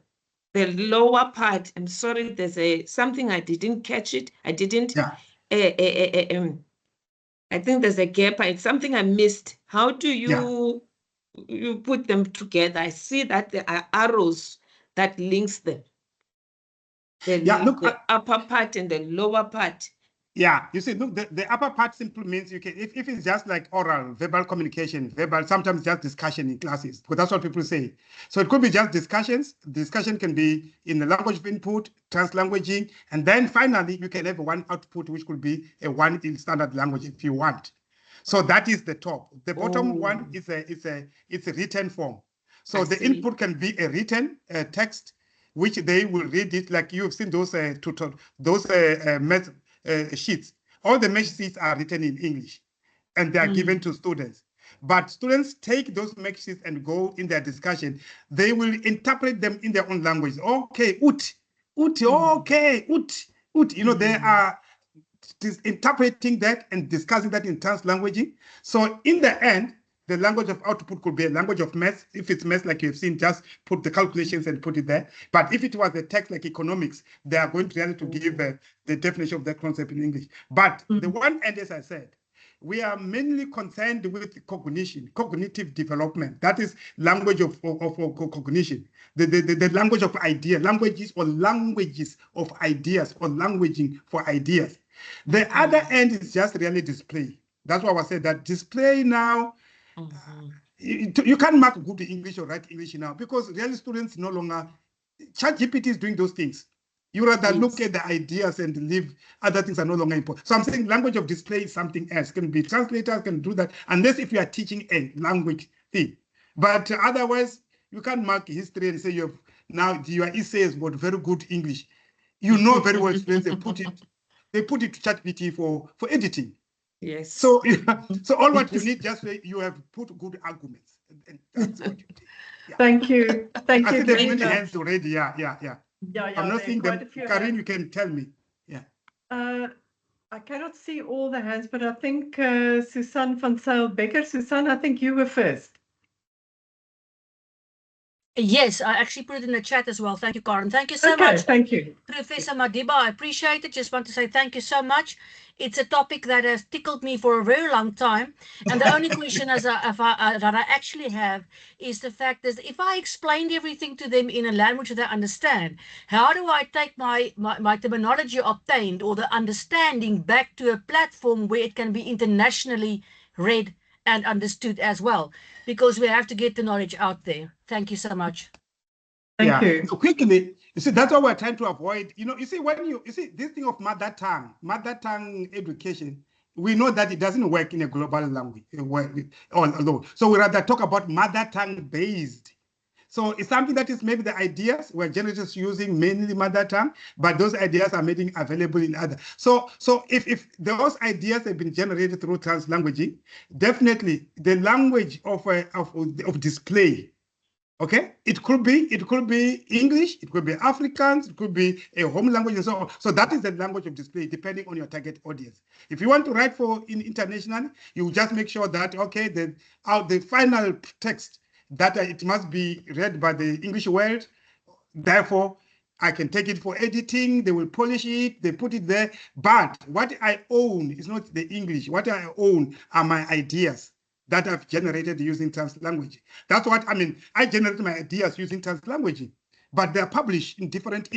The lower part, I'm sorry, there's something I didn't catch it. I didn't. I think there's a gap. It's something I missed. How do you put them together? I see that there are arrows that links them. The upper part and the lower part. Yeah, you see, look, the upper part simply means you can, if it's just like oral, verbal communication, sometimes just discussion in classes, because that's what people say. So it could be just discussions. Discussion can be in the language of input, translanguaging, and then finally you can have one output, which could be one in standard language if you want. So that is the top. The bottom one is a written form. So the input can be a written text, which they will read it, like you've seen those sheets. All the mesh sheets are written in English, and they are given to students. But students take those mesh sheets and go in their discussion. They will interpret them in their own language. Okay, okay, You know, they are interpreting that and discussing that in translanguaging. So in the end, the language of output could be a language of math. If it's math, like you've seen, just put the calculations and put it there. But if it was a text like economics, they are going to really to give the definition of that concept in English. But the one end, as I said, we are mainly concerned with cognition, cognitive development. That is language of cognition, the language of idea, languages of ideas or languaging for ideas. The other end is just really display. That's why I said that display now, you can't mark good English or write English now because really students no longer, ChatGPT is doing those things. You rather look at the ideas and leave other things are no longer important. So I'm saying language of display is something else. Can be translators can do that, unless if you are teaching a language thing. But otherwise, you can't mark history and say you have now your essays got very good English. You know very well students they put it to ChatGPT for editing. Yes. So so all what you need just you have put good arguments, and that's what you take. Yeah. Thank you. Thank I you. see there's many hands already. Yeah. Yeah, I'm not seeing them. Karin, hands. you can tell me. Yeah. I cannot see all the hands, but I think Susan van Zyl-Becker. Susan, I think you were first. Yes, I actually put it in the chat as well. Thank you, Karen. Thank you so Okay, much, thank you. Professor Madiba. I appreciate it. Just want to say thank you so much. It's a topic that has tickled me for a very long time. And the only question that I actually have is the fact that if I explained everything to them in a language that they understand, how do I take my terminology obtained or the understanding back to a platform where it can be internationally read and understood as well, because we have to get the knowledge out there. Thank you so much. Thank you. So quickly, you see, that's what we're trying to avoid. You see, when you see this thing of mother tongue education, we know that it doesn't work in a global language. So we rather talk about mother tongue based. So it's something that is maybe the ideas where generators using mainly mother tongue, but those ideas are made available in other. So if those ideas have been generated through translanguaging, definitely the language of display. Okay, it could be English, it could be Afrikaans, it could be a home language, and so on. So that is the language of display, depending on your target audience. If you want to write for international, you just make sure that the final text that it must be read by the English world. Therefore, I can take it for editing. They will polish it. They put it there. But what I own is not the English. What I own are my ideas that I've generated using translanguaging. That's what I mean. I generated my ideas using translanguaging, but they're published in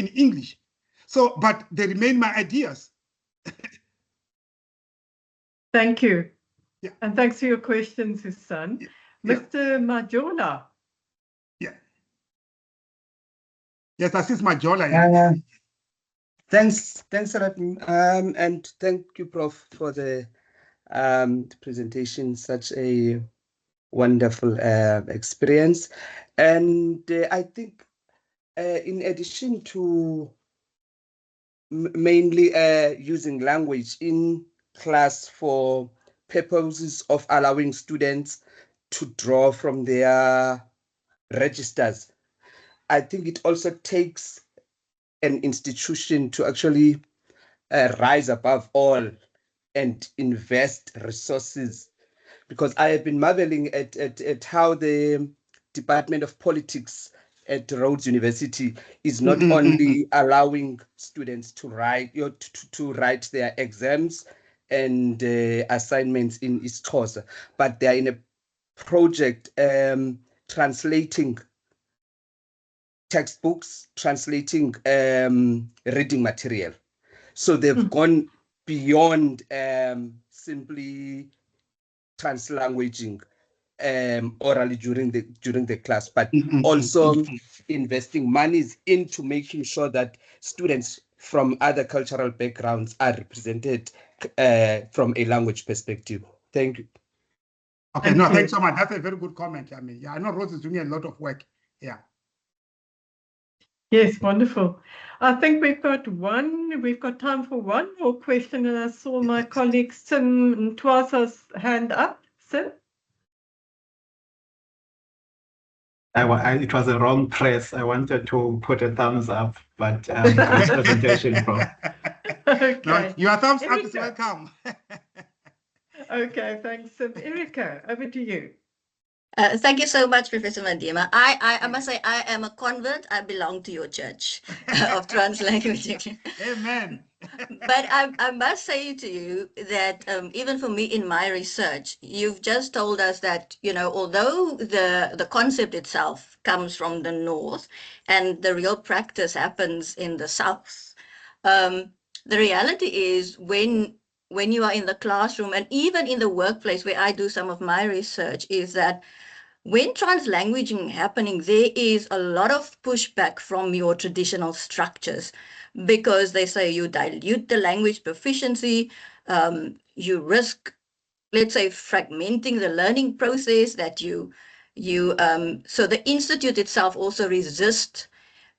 English. So, but they remain my ideas. Thank you. Yeah. And thanks for your question, Susan. Yeah. Mr. Majola. Yeah. Yes, that is Majola. Yeah. Thanks a lot, and thank you, Prof, for the presentation. Such a wonderful experience, and I think in addition to mainly using language in class for purposes of allowing students to draw from their registers, I think it also takes an institution to actually rise above all and invest resources, because I have been marveling at how the Department of Politics at Rhodes University is not only allowing students to write their exams and assignments in isiXhosa, but they are in a project translating textbooks, translating reading material. So they've gone beyond simply translanguaging orally during the class, but also investing monies into making sure that students from other cultural backgrounds are represented from a language perspective. Thank you. Okay, thanks so much. That's a very good comment. I mean, I know Rose is doing a lot of work. Yeah. Yes, wonderful. I think we've got time for one more question, and I saw my colleague Sim Ntwasa's hand up. Sim? It was a wrong press. I wanted to put a thumbs up, but great presentation, Prof. Okay. No, your thumbs up is welcome. Okay, thanks, Sim. Erica, over to you. Thank you so much, Professor Madiba. I must say, I am a convert. I belong to your church of translanguaging. Amen. But I must say to you that even for me in my research, you've just told us that, although the concept itself comes from the north and the real practice happens in the south, the reality is when you are in the classroom and even in the workplace where I do some of my research, is that when translanguaging happening, there is a lot of pushback from your traditional structures because they say you dilute the language proficiency, you risk, let's say, fragmenting the learning process that so the institute itself also resists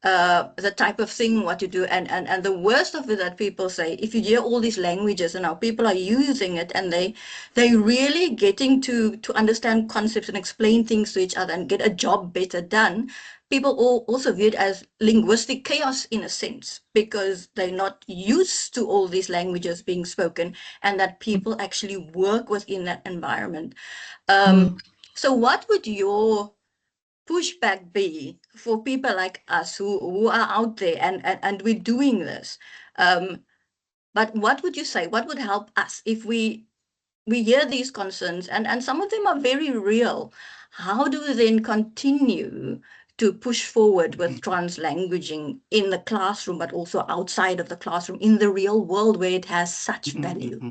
the type of thing what you do, and the worst of it that people say, if you hear all these languages and how people are using it and they really getting to understand concepts and explain things to each other and get a job better done, people also view it as linguistic chaos in a sense, because they're not used to all these languages being spoken and that people actually work within that environment. So what would your pushback be for people like us who are out there and we're doing this? But what would you say? What would help us if we hear these concerns and some of them are very real? How do we then continue to push forward with translanguaging in the classroom, but also outside of the classroom in the real world where it has such value?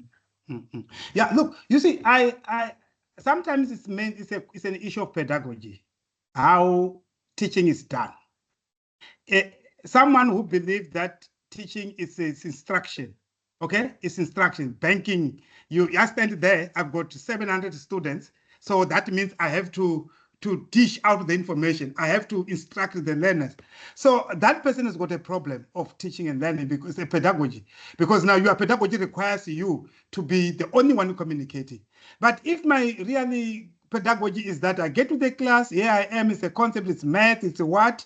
Yeah, look, you see, I sometimes it's an issue of pedagogy, how teaching is done. Someone who believes that teaching is instruction, okay? It's instruction, banking. I stand there, I've got 700 students, so that means I have to dish out the information. I have to instruct the learners. So that person has got a problem of teaching and learning because it's a pedagogy. Because now your pedagogy requires you to be the only one communicating. But if my really pedagogy is that I get to the class, here I am, it's a concept, it's math, it's a what,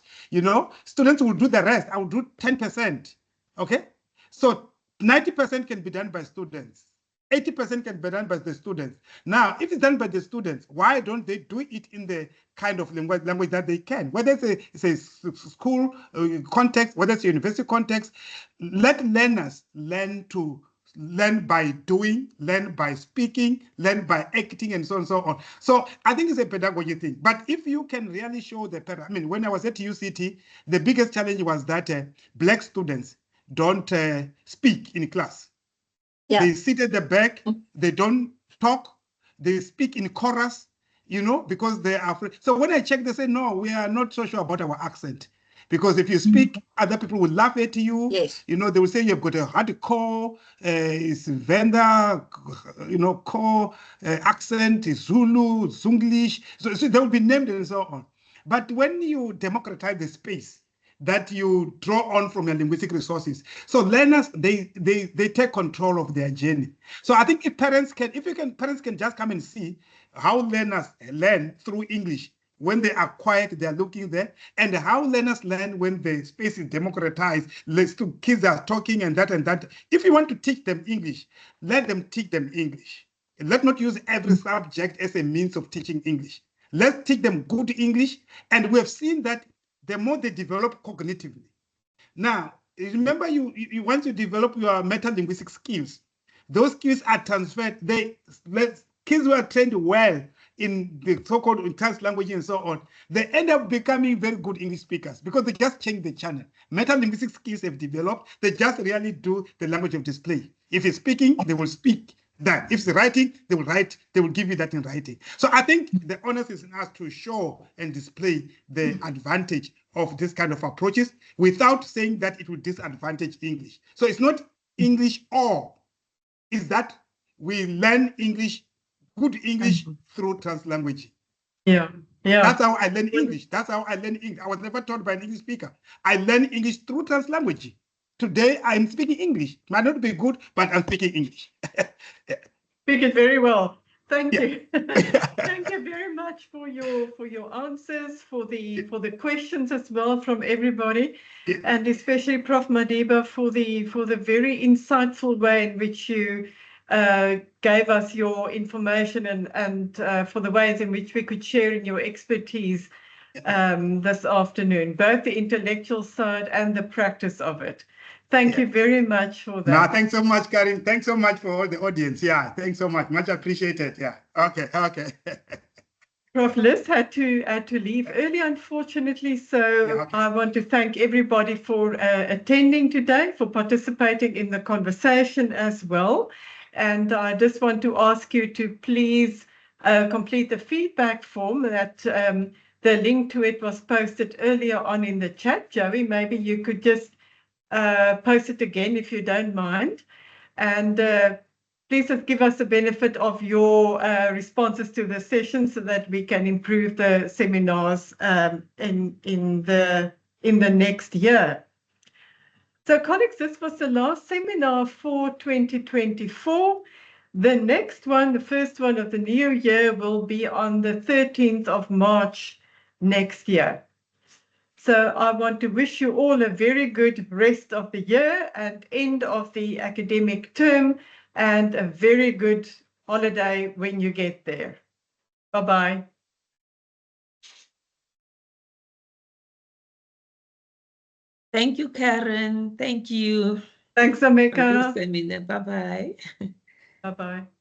students will do the rest. I will do 10%, okay? So 90% can be done by students. 80% can be done by the students. Now, if it's done by the students, why don't they do it in the kind of language that they can? Whether it's a school context, whether it's a university context, let learners learn by doing, learn by speaking, learn by acting, and so on and so on. So I think it's a pedagogy thing. But if you can really show when I was at UCT, the biggest challenge was that Black students don't speak in class. Yeah. They sit at the back, they don't talk, they speak in chorus, because they are afraid. So when I check, they say, no, we are not so sure about our accent. Because if you speak, other people will laugh at you. Yes. They will say you've got a hardcore, it's Venda, core accent, it's Zulu, Zunglish. So they will be named and so on. But when you democratize the space that you draw on from your linguistic resources, so learners, they take control of their journey. So I think if parents can just come and see how learners learn through English. When they are quiet, they are looking there, and how learners learn when the space is democratized. Kids are talking and that and that. If you want to teach them English, let them teach them English. Let's not use every subject as a means of teaching English. Let's teach them good English, and we have seen that the more they develop cognitively. Now, remember, you want to develop your meta-linguistic skills. Those skills are transferred. Kids who are trained well in the so-called translanguaging and so on, they end up becoming very good English speakers because they just change the channel. Meta-linguistic skills have developed. They just really do the language of display. If it's speaking, they will speak that. If it's writing, they will write. They will give you that in writing. So I think the onus is in us to show and display the advantage of this kind of approaches without saying that it will disadvantage English. So it's not English or, it's that we learn English, good English through translanguaging. Yeah. That's how I learn English. That's how I learn English. I was never taught by an English speaker. I learn English through translanguaging. Today, I'm speaking English. Might not be good, but I'm speaking English. Speak it very well. Thank you. Thank you very much for your answers, for the questions as well from everybody, and especially Prof. Madiba for the very insightful way in which you gave us your information and for the ways in which we could share in your expertise this afternoon, both the intellectual side and the practice of it. Thank you very much for that. No, thanks so much, Karin. Thanks so much for all the audience. Yeah, thanks so much. Much appreciated. Yeah. Okay. Prof. Liz had to leave early, unfortunately. So Yeah, okay. I want to thank everybody for attending today, for participating in the conversation as well. And I just want to ask you to please complete the feedback form that the link to it was posted earlier on in the chat. Joey, maybe you could just post it again if you don't mind. And please just give us the benefit of your responses to the session so that we can improve the seminars in the next year. So colleagues, this was the last seminar for 2024. The next one, the first one of the new year, will be on the 13th of March next year. So I want to wish you all a very good rest of the year and end of the academic term, and a very good holiday when you get there. Bye-bye. Thank you, Karen. Thank you. Thanks, Ameka. Bye-bye. Bye-bye.